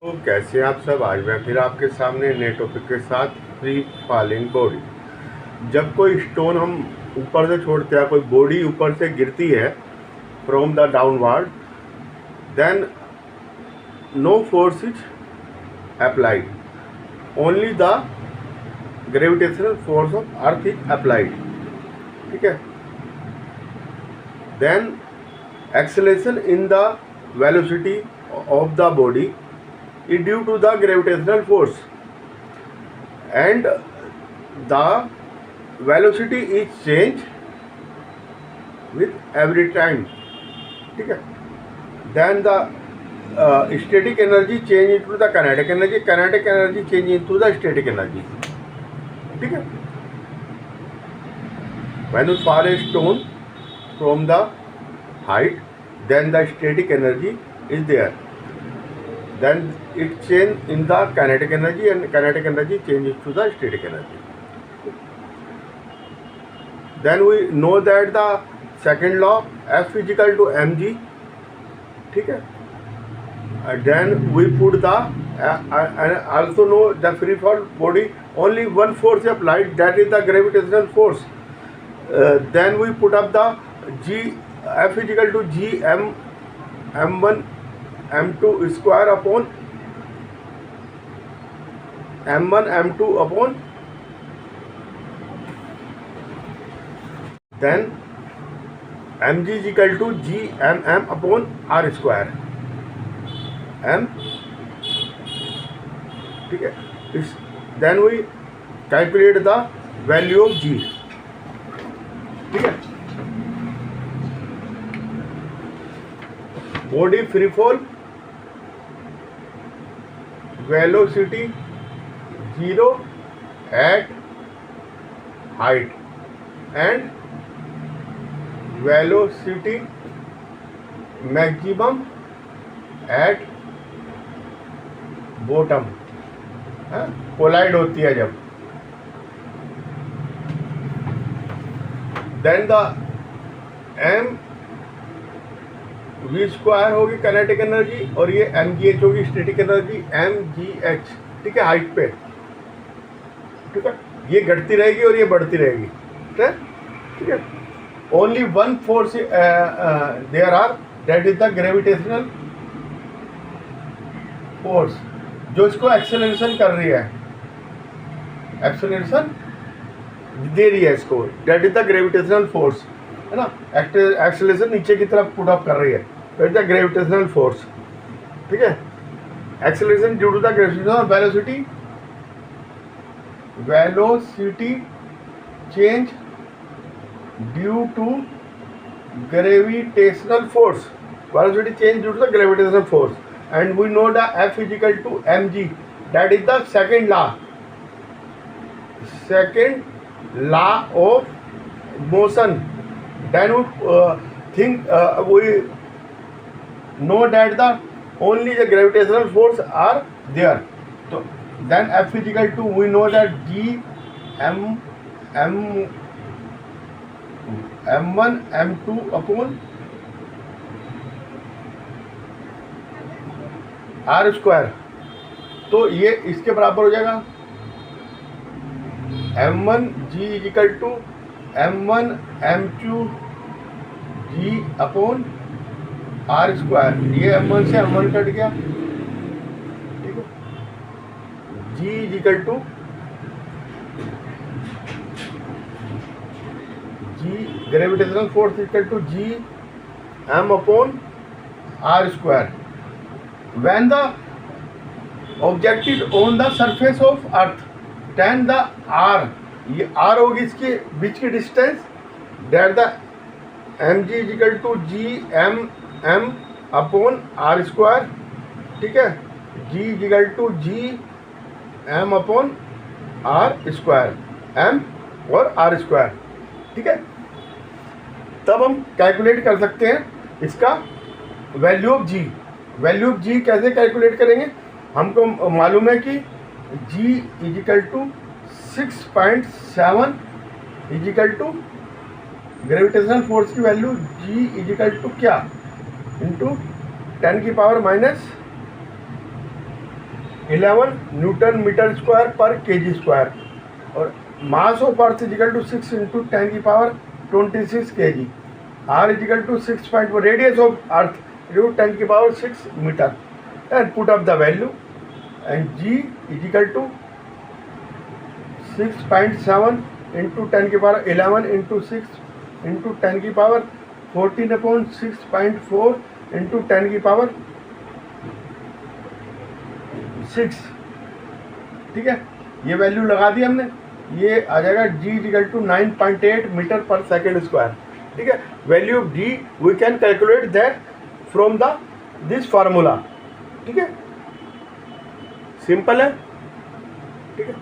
तो कैसे हैं आप सब। आज मैं फिर आपके सामने नए टॉपिक के साथ फ्री फॉलिंग बॉडी। जब कोई स्टोन हम ऊपर से छोड़ते हैं, कोई बॉडी ऊपर से गिरती है from the downward, then no force is applied, only the gravitational force of earth is applied. ठीक है। Then acceleration in the velocity of the body is due to the gravitational force, and the velocity is changed with every time. ठीक है। then the static energy change into the kinetic energy change into the static energy. ठीक है। when you fall a stone from the height, then the static energy is there, then it change in the kinetic energy, and kinetic energy changes to the static energy. Then we know that the second law, F is equal to mg. ठीक है। then we put the and also know the free fall body, only one force applied, that is the gravitational force. Then we put up the g, F is equal to g m1 m2 square upon m1 m2 upon, then mg is equal to g mm upon r square m. ठीक है। इस then we calculate the value of g. ठीक है। body free fall velocity 0 at height and velocity maximum at bottom, collide होती है जब। Then the m v square होगी kinetic energy, और ये mgh होगी स्टैटिक एनर्जी mgh। ठीक है। हाइट पे। ठीक है। ये घटती रहेगी और ये बढ़ती रहेगी। ठीक है। ठीक है। Only one force there are, that is the gravitational force, जो इसको एक्सेलरेशन कर रही है, एक्सेलरेशन दे रही है इसको, that is the gravitational force, है ना। एक्सेलरेशन नीचे की तरफ पुट अप कर रही है, that is the gravitational force. ठीक है। Acceleration due to the gravitational velocity change due to gravitational force, velocity change due to the gravitational force, and we know the F is equal to mg, that is the second law of motion. Then we know that the only the gravitational force are there. So then F is equal to, we know that g m1 m2 upon R square. तो ये इसके बराबर हो जाएगा m1 g is equal to m1 m2 g upon R square. ये m1 से m1 cut गया। ठीक है। g is equal to g gravitational force equal to g m upon R square. When the object is on the surface of earth, then the r, ये r होगी इसके बीच की distance, that the mg is equal to g m upon r square. ठीक है। g is equal to g m upon r square, m और r square. ठीक है। तब हम कैलकुलेट कर सकते हैं इसका value of g। Value of G कैसे कैलकुलेट करेंगे? हमको मालूम है कि g is equal to 6.7 is equal to gravitational force की value g is equal to क्या, इंटू 10 की power minus 11 newton metre square per KG square, और mass of earth is equal to 6 into 10 की power 26 kg, R is equal to 6. Radius of earth is 10 की power 6 metre, and put up the value, and G is equal to 6.7 into 10 की power 11 into 6 into 10 की power 14/6.4 into 10 की power 6. ठीक है, ये value लगा दी हमने, ये आ जाएगा G equal to 9.8 metre per second square. ठीक है, value of G we can calculate that from the this formula. ठीक है, सिंपल है. ठीक है,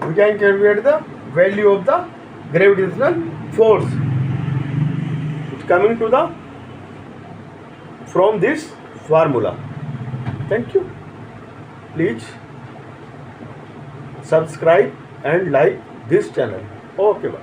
we can calculate the value of the gravitational force it's coming to the from this formula. Thank you. Please subscribe and like this channel. Okay, bye.